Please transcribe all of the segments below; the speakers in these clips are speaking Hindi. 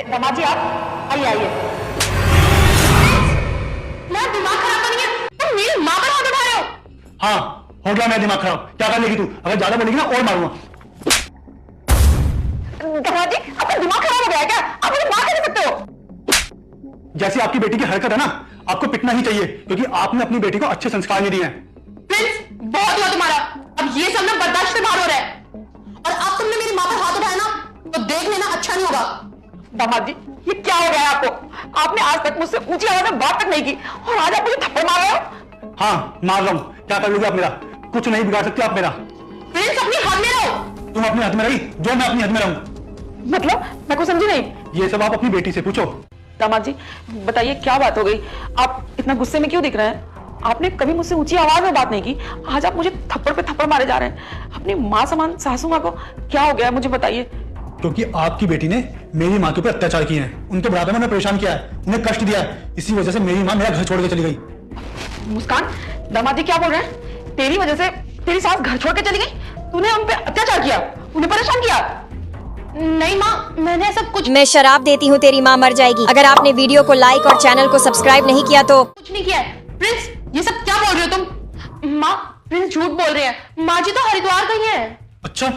दामाद जी आप आइए आइए। मैं दिमाग खराब नहीं है, तुम मेरी माँ पर हाथ उठा रहे हो। हाँ हो गया मैं दिमाग खराब। क्या कर लेगी तू? अगर ज्यादा बोलेगी ना और मारूंगा। दामाद जी आपका दिमाग खराब हो गया है क्या? आप मुझे मार नहीं सकते हो। जैसी आपकी बेटी की हरकत है ना, आपको पिटना ही चाहिए क्योंकि आपने अपनी बेटी को अच्छे संस्कार नहीं दिए हैं। प्रिंस बहुत हुआ तुम्हारा, अब ये सब ना बर्दाश्त से बाहर हो रहा है। और अब तुमने मेरी माँ पर हाथ उठाया ना तो देख लेना अच्छा नहीं होगा। दामाद जी ये क्या हो गया है आपको? आपने आज तक मुझसे ऊंची आवाज में बात तक नहीं की और आज आप मुझे थप्पड़ मार रहे हो। हाँ मार रहा हूँ, क्या कर लोगे आप मेरा? कुछ नहीं बिगाड़ सकते आप मेरा। प्रिंस अपनी हद में रहो। तुम अपने हद में रही जो मैं अपनी हद में रहूं। मतलब मैं को समझी नहीं। ये सब आप अपनी बेटी से पूछो। दामाद जी बताइए क्या बात हो गई? आप इतना गुस्से में क्यों दिख रहे हैं? आपने कभी मुझसे ऊंची आवाज में बात नहीं की, आज आप मुझे थप्पड़ पे थप्पड़ मारे जा रहे हैं। अपनी माँ समान सासू माँ को क्या हो गया मुझे बताइए। क्योंकि आपकी बेटी ने मेरी माँ के ऊपर अत्याचार किए हैं, उनके बुढ़ापे में उन्हें परेशान किया है, उन्हें कष्ट दिया है। इसी वजह से मेरी माँ मेरा घर छोड़ के चली गई। मुस्कान दामाद जी क्या बोल रहे हैं? तेरी वजह से तेरी सास घर छोड़ के चली गई? तूने उन पे अत्याचार किया, उन्हें परेशान किया? नहीं माँ मैंने सब कुछ। मैं शराब देती हूँ तेरी माँ मर जाएगी। अगर आपने वीडियो को लाइक और चैनल को सब्सक्राइब नहीं किया तो कुछ नहीं किया है। प्रिंस ये सब क्या बोल रहे हो तुम? माँ प्रिंस झूठ बोल रहे हैं, माँ जी तो हरिद्वार गई है। अच्छा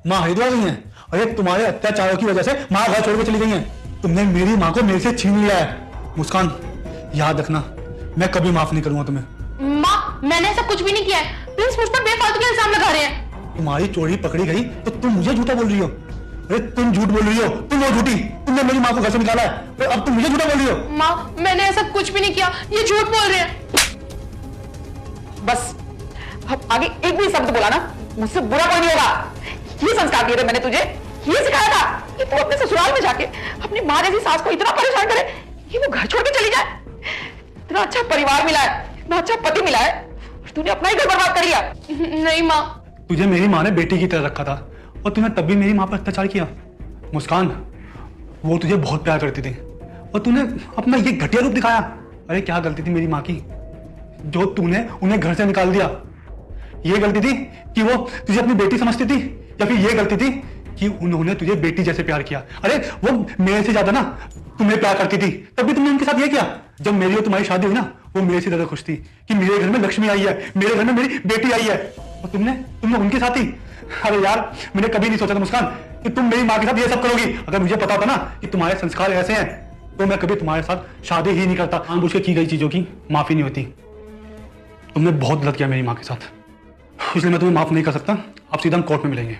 माँ हरिद्वार गई है? अरे तुम्हारे अत्याचारों की वजह से माँ घर छोड़ के चली गई है। तुमने मेरी माँ को मेरे से छीन लिया है। मुस्कान याद रखना, मैं कभी माफ नहीं करूंगा तुम्हें। माँ मैंने ऐसा कुछ भी नहीं किया है। प्रिंस मुझ पर बेफालतू के इल्जाम लगा रहे हैं। तुम्हारी चोरी पकड़ी गई तो तुम मुझे झूठा बोल रही हो। अरे तुम झूठ बोल रही हो, तुम वो झूठी। तुमने मेरी माँ को घर से निकाला है तो अब तुम मुझे झूठा बोल रही हो। माँ मैंने ऐसा कुछ भी नहीं किया, ये झूठ बोल रहे हैं। बस अब आगे एक भी शब्द बोला ना मुझसे बुरा कोई नहीं होगा। ये संस्कार दिए थे मैंने तुझे, ये सिखाया था कि तू अपने ससुराल में जाके अपनी माँ जैसी सास को इतना परेशान करे कि वो घर छोड़ के चली जाए। इतना अच्छा परिवार मिला है, इतना अच्छा पति मिला है, तूने अपना ही घर बर्बाद कर लिया। नहीं माँ तुझे मेरी माँ ने बेटी की तरह रखा था और तूने तब भी मेरी माँ पर अत्याचार किया। मुस्कान वो तुझे बहुत प्यार करती थी और तूने अपना ये घटिया रूप दिखाया। अरे क्या गलती थी मेरी माँ की जो तूने उन्हें घर से निकाल दिया? ये गलती थी कि वो तुझे अपनी बेटी समझती थी या फिर ये गलती थी कि उन्होंने तुझे बेटी जैसे प्यार किया? अरे वो मेरे से ज्यादा ना तुम्हें प्यार करती थी, तब भी तुमने उनके साथ ये किया। जब मेरी और तुम्हारी शादी हुई ना वो मेरे से ज्यादा खुश थी कि मेरे घर में लक्ष्मी आई है, मेरे घर में मेरी बेटी आई है, और तुमने उनके साथ ही। अरे यार मैंने कभी नहीं सोचा था मुस्कान कि तुम मेरी माँ के साथ ये सब करोगी। अगर मुझे पता था ना कि तुम्हारे संस्कार ऐसे हैं तो मैं कभी तुम्हारे साथ शादी ही नहीं करता। जानबूझ के की गई चीजों की माफी नहीं होती। तुमने बहुत गलत किया मेरी माँ के साथ, इसलिए मैं तुम्हें माफ नहीं कर सकता। आप सीधा कोर्ट में मिलेंगे।